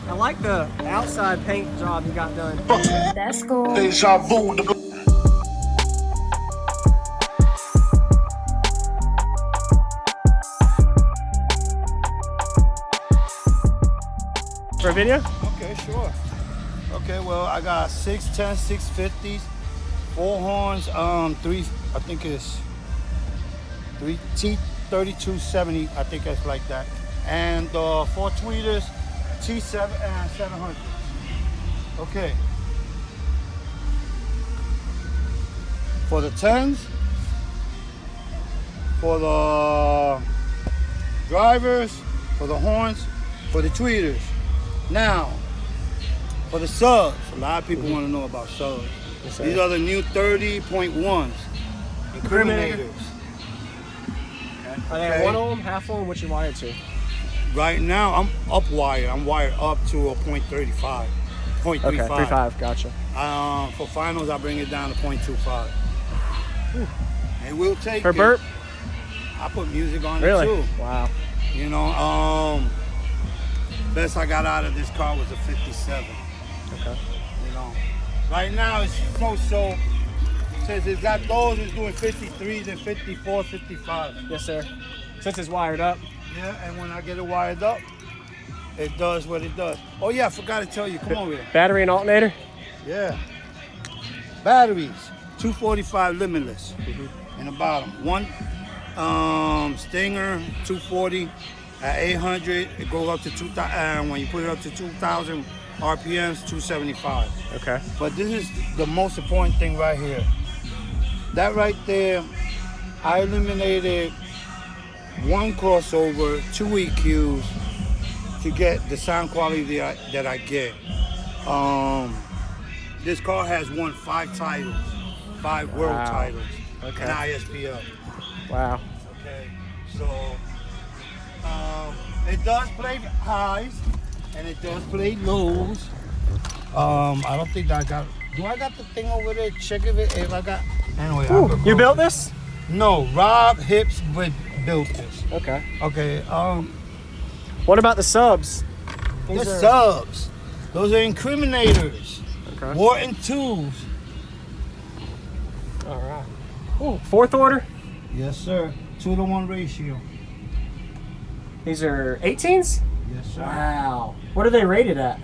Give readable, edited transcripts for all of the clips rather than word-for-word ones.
I like the outside paint job you got done. That's cool. Deja vu. For a video? Okay, sure. Okay, well, I got 610, 650s, 4 horns, 3, I think it's 3 T3270, I think it's like that. And 4 tweeters, T7 and 700. Okay. For the 10s, for the drivers, for the horns, for the tweeters. Now, for the subs, a lot of people want to know about subs. Yes, These are the new 30.1s, Incriminators. Are they one ohm, half ohm? What you wired to? Right now, I'm up wired. I'm wired up to a 0.35. 0.35. Okay, 3.5, gotcha. For finals, I bring it down to 0.25. And we'll take For burp? I put music on Really? it too. Wow. You know, best I got out of this car was a 57. Okay. You know, right now it's so. Since it's got those, it's doing 53s and 54, 55. Yes, sir. Since it's wired up. Yeah, and when I get it wired up, it does what it does. Oh yeah, I forgot to tell you. Come over here. Battery and alternator? Yeah. Batteries, 245 limitless in the bottom. One Stinger 240 at 800. It goes up to 2,000. When you put it up to 2,000 RPMs, 275. Okay. But this is the most important thing right here. That right there, I eliminated 1 crossover, 2 EQs to get the sound quality that I get. This car has won 5 titles, 5 world titles, Okay. and ISPLL. Wow. Okay, so it does play highs and it does play lows. I don't think I got. Do I got the thing over there? Check if I got. Anyway, Ooh, you built this? No, Rob Hips built this. Okay. Okay. What about the subs? The subs. Those are Incriminators. Okay. Wardens 2s. All right. Ooh, 4th order? Yes, sir. 2-to-1 ratio. These are 18s? Yes, sir. Wow. What are they rated at?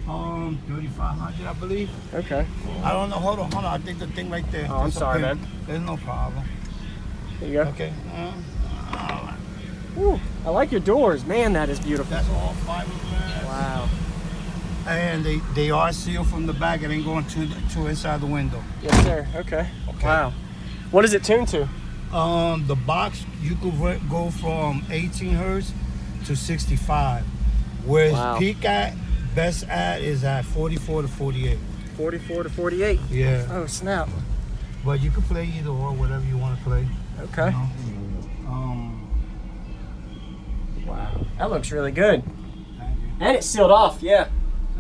3,500, I believe. Okay. I don't know. Hold on. I think the thing right there. Oh, I'm There's a sorry, pin. man. There's no problem. There you go. Okay. Ooh, I like your doors. Man, that is beautiful. That's all fiberglass. Wow. And they are sealed from the back. It ain't going to inside the window. Yes, sir. Okay. Wow. What is it tuned to? The box, you could go from 18 hertz to 65. Whereas peak best at is at 44 to 48. 44 to 48? Yeah. Oh, snap. But you can play either or, whatever you want to play. Okay. You know? Wow. That looks really good. Thank you. And it's sealed off, yeah.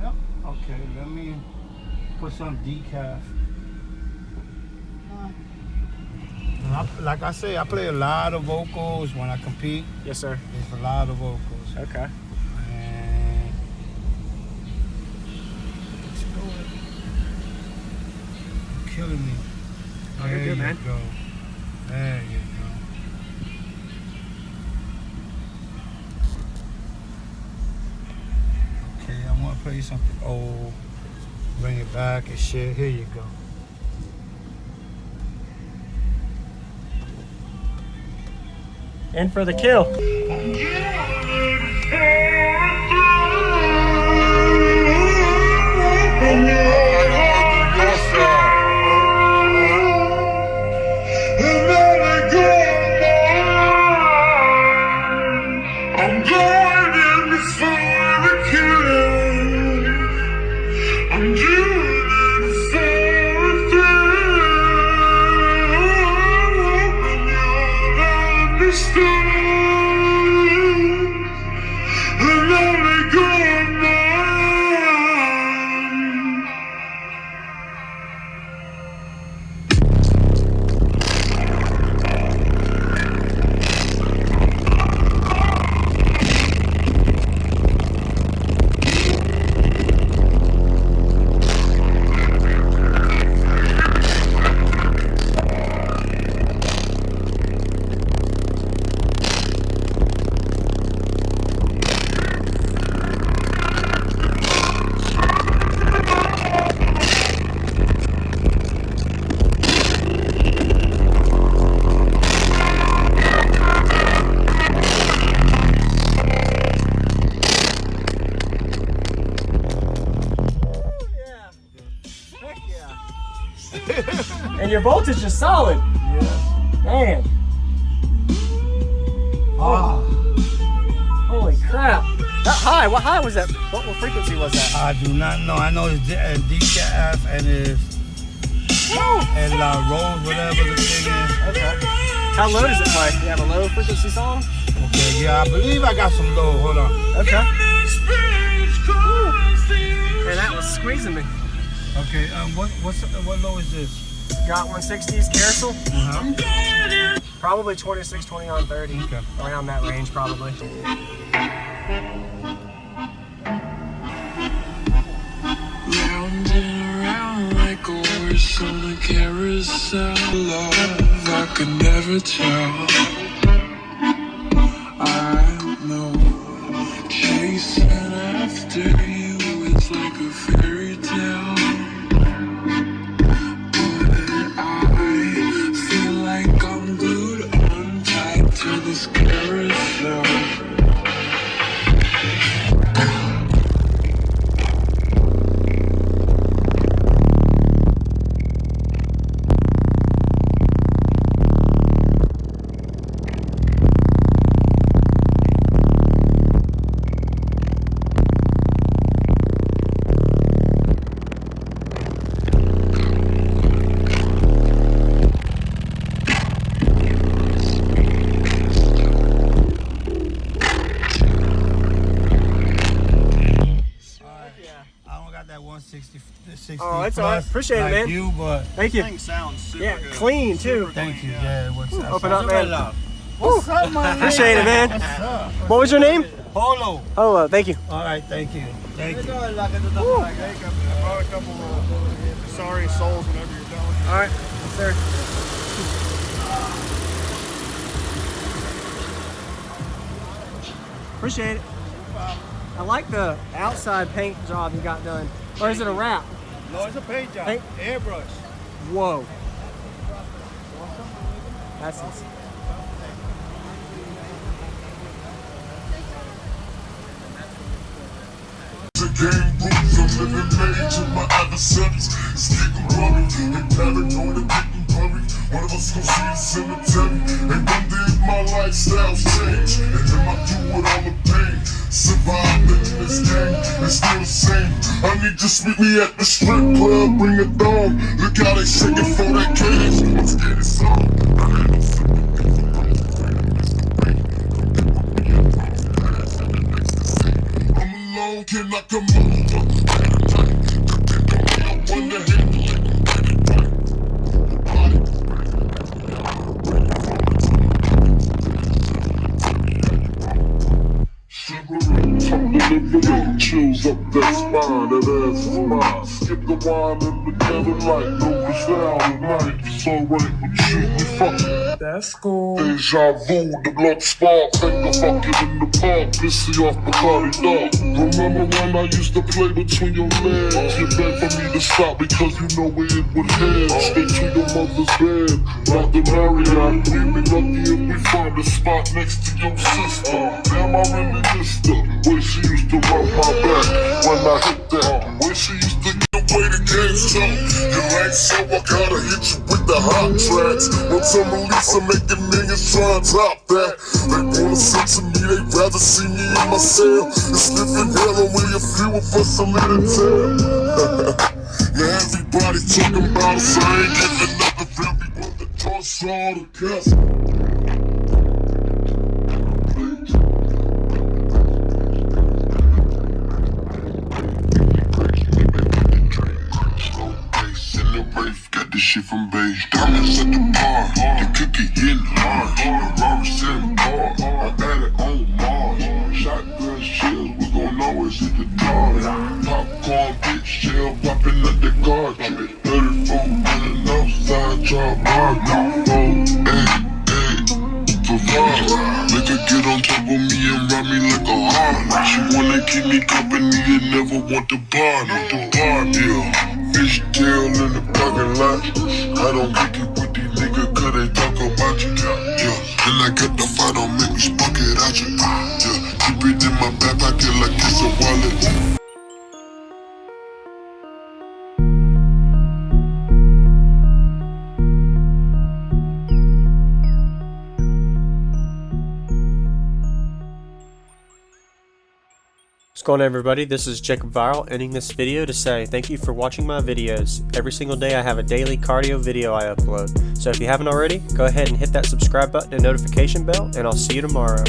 Yep. Okay, let me put some decaf. Like I say, I play a lot of vocals when I compete. Yes, sir. There's a lot of vocals. Okay. And you're killing me. Oh, you're good, man. Go. There you go. Okay, I'm gonna play you something old. Bring it back and shit. Here you go. In for the kill. Understand. And your voltage is solid. Yeah. Man. Ah. Holy crap. That high, what high was that? What frequency was that? I do not know. I know it's DKF and it's and Rose, whatever the thing is. Okay. How low does it play? Do you have a low frequency song? Okay, yeah, I believe I got some low. Hold on. Okay. Man, that was squeezing me. Okay, what low is this? Got 160s carousel. Uh-huh. Probably 26, 29, 30. Okay. Around that range, probably. Rounding around like a horse on a carousel. Love, I could never tell. I know chasing after you is like a fairy tale. But I feel like I'm glued on tight to this carousel. That 160, 60 Oh, it's all right. Appreciate it, man. You, but thank you. Thing sounds super good. Clean too. Thank you. Yeah, it works out. Open up, man. What's up, man? Appreciate it, man. What's up? What was your name? Polo. Oh, thank you. All right, thank you. Thank you. I brought a couple of sorry souls whenever you're done. All right, yes, sir. Appreciate it. I like the outside paint job you got done. Or is it a wrap? No, it's a paint job. Paint? Airbrush. Whoa. That's insane. The game rules, I'm living major, my adversaries speaking rubbish, they paranoid and getting buried. One of us gon' see the cemetery, and wonder if my lifestyle's changed, and then I do with all the pain. Surviving in this game, it's still the same. I need you to meet me at the strip club, bring it on. Look how they shaking for that cash, I'm scared it's on. I had no sympathy for my can I come on? I wonder chills up that spine, that ass is mine. Skip the wine and the candlelight, no style tonight. It's alright, but you be fucking. That's cool. Deja vu, the blood spark, finger fucking in the park, pissy off Bacardi dog. Remember when I used to play between your legs? You begged for me to stop because you know where it would head. Straight to your mother's bed, not the Marriott. We'd be lucky if we find a spot next to your sister. Damn, I really missed her. Way she used to rub my back when I hit that. Way she used to get away the game so. You like so I gotta hit you with the hot tracks. Once I'm released, I'm making millions trying to top that. They wanna send to me, they rather see me in my cell. It's living hell and we a few of us a little tell. Now everybody talking about us, I ain't giving up if everyone that talks all the cuss. Got this shit from beige. Diamonds at the bar. The cookie getting hard. The rubber setting bar. I got it on Mars. Shotgun shells, we gon' always hit the target. Popcorn bitch shell popping at the cartridge. 34 running outside, drop hard. Make her get on top of me and ride me like a hard. She wanna keep me company and never want to bar me. Yeah. Fish tail in the parking lot. I don't get it with these niggas cause they talk about you. Yeah. And I got the fight, don't make me spark it out you. Yeah. Keep it in my back pocket like it's a wallet. going on, everybody? This is Jacob Viral ending this video to say thank you for watching my videos. Every single day I have a daily cardio video I upload. So if you haven't already, go ahead and hit that subscribe button and notification bell, and I'll see you tomorrow.